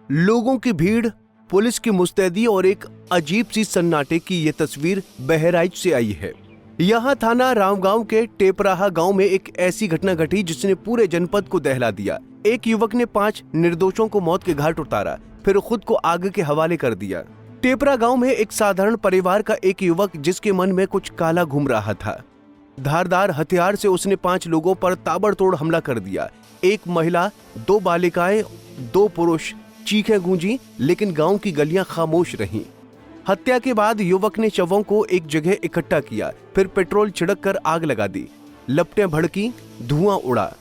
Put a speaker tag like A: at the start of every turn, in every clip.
A: लोगों की भीड़, पुलिस की मुस्तैदी और एक अजीब सी सन्नाटे की ये तस्वीर बहराइच से आई है। यहाँ थाना रामगांव के टेपराहा गांव में एक ऐसी घटना घटी जिसने पूरे जनपद को दहला दिया। एक युवक ने 5 निर्दोषों को मौत के घाट उतारा, फिर खुद को आग के हवाले कर दिया। टेपरा गांव में एक साधारण परिवार का एक युवक जिसके मन में कुछ काला घूम रहा था। धारदार हथियार से उसने 5 लोगों पर ताबड़तोड़ हमला कर दिया। एक महिला, 2 बालिकाएं, 2 पुरुष। चीखें गूंजी, लेकिन गांव की गलियां खामोश रहीं। हत्या के बाद युवक ने शवों को एक जगह इकट्ठा किया, फिर पेट्रोल छिड़क कर आग लगा दी। लपटें भड़की, धुआं उड़ा,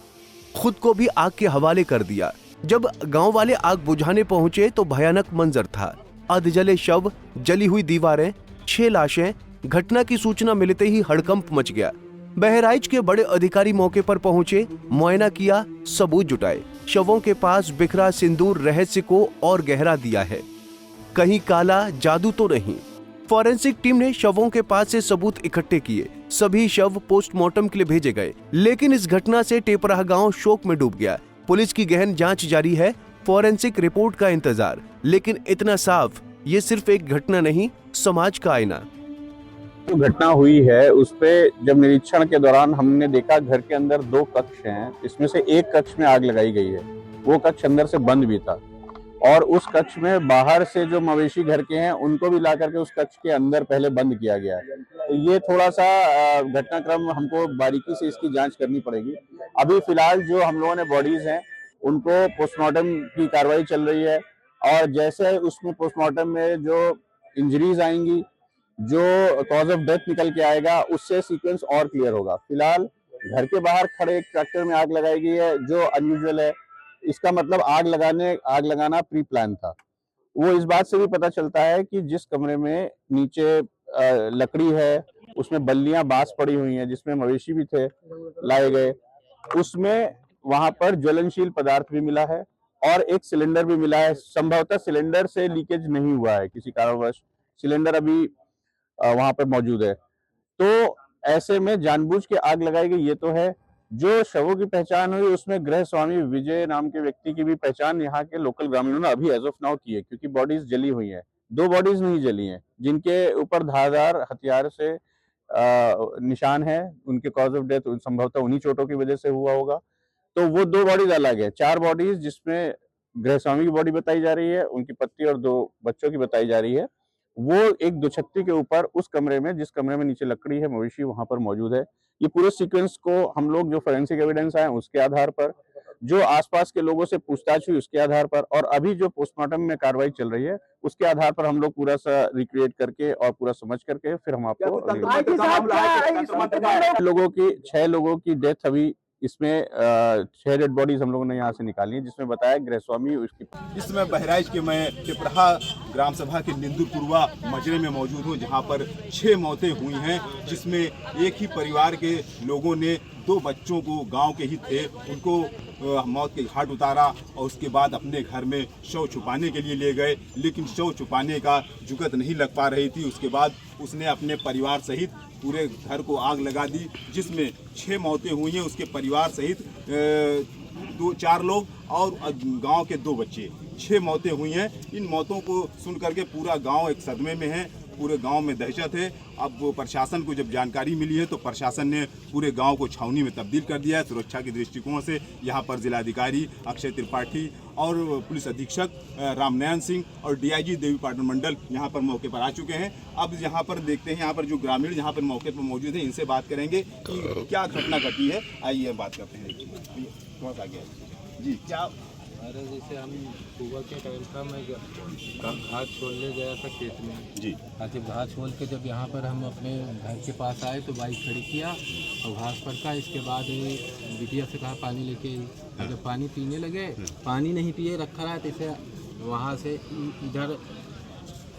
A: खुद को भी आग के हवाले कर दिया। जब गांव वाले आग बुझाने पहुंचे तो भयानक मंजर था। अधजले शव, जली हुई दीवारें, 6 लाशें। घटना की सूचना मिलते ही हड़कंप मच गया। बहराइच के बड़े अधिकारी मौके पर पहुंचे, मुआयना किया, सबूत जुटाए। शवों के पास बिखरा सिंदूर रहस्य को और गहरा दिया है। कहीं काला जादू तो नहीं। फॉरेंसिक टीम ने शवों के पास से सबूत इकट्ठे किए। सभी शव पोस्टमार्टम के लिए भेजे गए। लेकिन इस घटना से टेपराहा गांव शोक में डूब गया। पुलिस की गहन जांच जारी है, फॉरेंसिक रिपोर्ट का इंतजार। लेकिन इतना साफ, ये सिर्फ एक घटना नहीं, समाज का आईना।
B: जो घटना हुई है उस पे जब निरीक्षण के दौरान हमने देखा, घर के अंदर 2 कक्ष हैं, इसमें से एक कक्ष में आग लगाई गई है। वो कक्ष अंदर से बंद भी था और उस कक्ष में बाहर से जो मवेशी घर के हैं उनको भी ला करके उस कक्ष के अंदर पहले बंद किया गया है। तो ये थोड़ा सा घटनाक्रम हमको बारीकी से इसकी जांच करनी पड़ेगी। अभी फिलहाल जो हम लोगों ने बॉडीज हैं उनको पोस्टमार्टम की कार्रवाई चल रही है और जैसे उसमें पोस्टमार्टम में जो इंजरीज आएंगी, जो कॉज ऑफ डेथ निकल के आएगा, उससे सीक्वेंस और क्लियर होगा। फिलहाल घर के बाहर खड़े एक ट्रैक्टर में आग लगाई गई है जो अनयूजुअल है। इसका मतलब आग लगाना प्री प्लान था। वो इस बात से भी पता चलता है कि जिस कमरे में नीचे लकड़ी है उसमें बल्लियां बांस पड़ी हुई हैं जिसमें मवेशी भी थे लाए गए, उसमें वहां पर ज्वलनशील पदार्थ भी मिला है और एक सिलेंडर भी मिला है। संभवतः सिलेंडर से लीकेज नहीं हुआ है किसी कारणवश, सिलेंडर अभी वहां पर मौजूद है। तो ऐसे में जानबूझ के आग लगाई गई ये तो है। जो शवों की पहचान हुई उसमें गृह स्वामी विजय नाम के व्यक्ति की भी पहचान यहाँ के लोकल ग्रामीणों ने अभी एज ऑफ नाउ की है, क्योंकि बॉडीज जली हुई हैं। 2 बॉडीज नहीं जली हैं जिनके ऊपर धारदार हथियार से निशान है। उनके कॉज ऑफ डेथ संभवतः उन्हीं चोटों की वजह से हुआ होगा। तो वो 2 बॉडीज अलग है। 4 बॉडीज जिसमें गृह स्वामी की बॉडी बताई जा रही है, उनकी पत्नी और 2 बच्चों की बताई जा रही है। वो एक दुछत्ती के ऊपर उस कमरे में, जिस कमरे में नीचे लकड़ी है, मवेशी वहां पर मौजूद है। ये पूरे सीक्वेंस को हम लोग जो फोरेंसिक एविडेंस आए उसके आधार पर, जो आसपास के लोगों से पूछताछ हुई उसके आधार पर और अभी जो पोस्टमार्टम में कार्रवाई चल रही है उसके आधार पर हम लोग पूरा सा रिक्रिएट करके और पूरा समझ करके फिर हम आपको लोगों की 6 लोगों की डेथ अभी इसमें 6 डेड बॉडीज हम लोगों ने यहाँ से निकाली है, जिसमें बताया गृहस्वामी उसकी।
C: इसमें बहराइच के मैं टिपराहा ग्राम सभा के निंदुरपुरवा मजरे में मौजूद हूँ, जहाँ पर 6 मौतें हुई हैं, जिसमें एक ही परिवार के लोगों ने 2 बच्चों को, गांव के ही थे, उनको मौत के घाट उतारा और उसके बाद अपने घर में शव छुपाने के लिए ले गए, लेकिन शव छुपाने का जुगत नहीं लग पा रही थी। उसके बाद उसने अपने परिवार सहित पूरे घर को आग लगा दी, जिसमें 6 मौतें हुई हैं। उसके परिवार सहित 4 लोग और गांव के 2 बच्चे, 6 मौतें हुई हैं। इन मौतों को सुन करके पूरा गांव एक सदमे में है, पूरे गांव में दहशत है। अब वो प्रशासन को जब जानकारी मिली है तो प्रशासन ने पूरे गांव को छावनी में तब्दील कर दिया है। सुरक्षा के दृष्टिकोण से यहाँ पर जिलाधिकारी अक्षय त्रिपाठी और पुलिस अधीक्षक रामनयन सिंह और डीआईजी देवी पाटन मंडल यहाँ पर मौके पर आ चुके हैं। अब यहाँ पर देखते हैं, यहाँ पर जो ग्रामीण यहाँ पर मौके पर मौजूद हैं, इनसे बात करेंगे कि क्या घटना घटी है। आइए बात करते हैं। कौन सा गया जी, क्या?
D: अरे जैसे हम सुबह के टाइम था, मैं घास छोड़ने गया था खेत में
C: जी।
D: जब घास छोड़ के जब यहाँ पर हम अपने घर के पास आए तो बाइक खड़ी किया और घास पड़का। इसके बाद बिटिया से कहा पानी लेके, जब पानी पीने लगे, पानी नहीं पिए रखा रहा, तो इसे वहाँ से इधर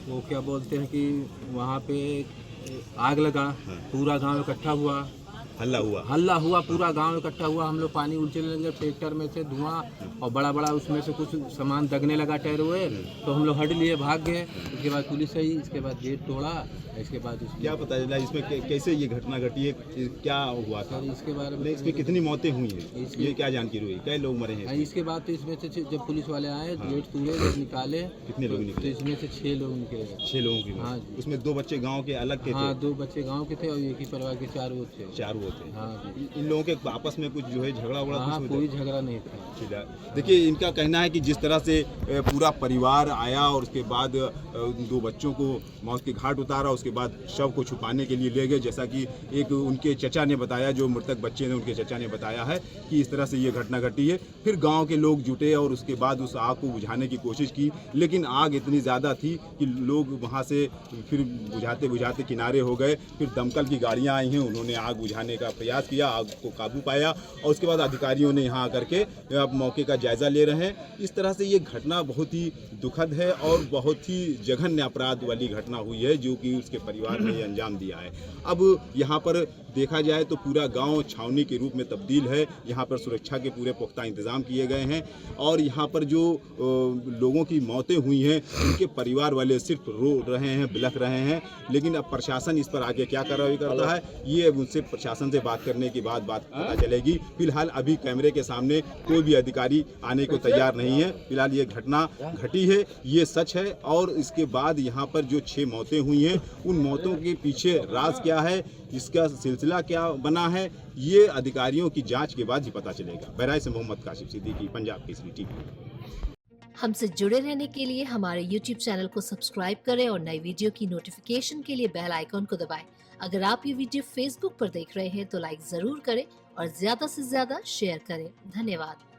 D: वो क्या बोलते हैं कि वहाँ पे आग लगा, पूरा गांव इकट्ठा हुआ हल्ला हुआ, पूरा गांव इकट्ठा हुआ, हम लोग पानी उलचने लगे, ट्रैक्टर में से धुआं और बड़ा बड़ा उसमें से कुछ सामान दगने लगा टायर हुए, तो हम लोग हट लिए, भाग गए। उसके बाद पुलिस आई, इसके बाद गेट तोड़ा, इसके बाद
C: क्या पता चला इसमें कैसे ये घटना घटी है, क्या हुआ था?
D: इसके बारे में
C: इसमें कितनी मौतें हुई हैं, ये क्या जानकारी हुई, कई लोग मरे हैं?
D: इसके बाद तो इसमें से जब पुलिस वाले आए, गेट तोड़े, जब निकाले,
C: कितने लोग
D: तो
C: निकले?
D: इसमें से 6 लोग निकले।
C: 6 लोगों की
D: हाँ
C: मौत।
D: जी।
C: उसमें 2 बच्चे गांव के अलग के थे?
D: हाँ, 2 बच्चे गांव के थे और एक ही परिवार के 4 वो थे।
C: 4 वो थे।
D: हाँ जी।
C: इन लोगों के आपस में कुछ जो है झगड़ा वगड़ा
D: हाँ,
C: कुछ
D: कोई झगड़ा नहीं था।
C: देखिए, इनका कहना है कि जिस तरह से पूरा परिवार आया और उसके बाद 2 बच्चों को मौत के घाट उतारा, उसके बाद शव को छुपाने के लिए ले गए, जैसा कि एक उनके चचा ने बताया, जो मृतक बच्चे ने उनके चचा ने बताया है कि इस तरह से ये घटना घटी है। फिर गांव के लोग जुटे और उसके बाद उस आग को बुझाने की कोशिश की, लेकिन आग इतनी ज़्यादा थी कि लोग वहां से फिर बुझाते बुझाते किनारे हो गए। फिर दमकल की गाड़ियां आई हैं, उन्होंने आग बुझाने का प्रयास किया, आग को काबू पाया और उसके बाद अधिकारियों ने यहाँ आकर के अब मौके का जायजा ले रहे हैं। इस तरह से ये घटना बहुत ही दुखद है और बहुत ही जघन्य अपराध वाली घटना हुई है, जो कि उसके परिवार ने ये अंजाम दिया है। अब यहाँ पर देखा जाए तो पूरा गांव छावनी के रूप में तब्दील है। यहाँ पर सुरक्षा के पूरे पुख्ता इंतजाम किए गए हैं और यहाँ पर जो लोगों की मौतें हुई हैं, उनके परिवार वाले सिर्फ रो रहे हैं, बिलख रहे हैं। लेकिन अब प्रशासन इस पर आगे क्या कार्रवाई करता है, ये उनसे प्रशासन से बात करने के बाद बात पता चलेगी। फिलहाल अभी कैमरे के सामने कोई भी अधिकारी आने को तैयार नहीं है। फिलहाल ये घटना घटी है, ये सच है और इसके बाद यहाँ पर जो 6 मौतें हुई हैं, उन मौतों के पीछे राज क्या है, इसका सिलसिला क्या बना है, ये अधिकारियों की जांच के बाद ही पता चलेगा। बहराइच से मोहम्मद काशिफ सिद्दीकी, पंजाब केसरी टीवी।
E: हमसे जुड़े रहने के लिए हमारे YouTube चैनल को सब्सक्राइब करें और नई वीडियो की नोटिफिकेशन के लिए बेल आइकॉन को दबाएं। अगर आप ये वीडियो Facebook पर देख रहे हैं तो लाइक जरूर करें और ज्यादा से ज्यादा शेयर करें। धन्यवाद।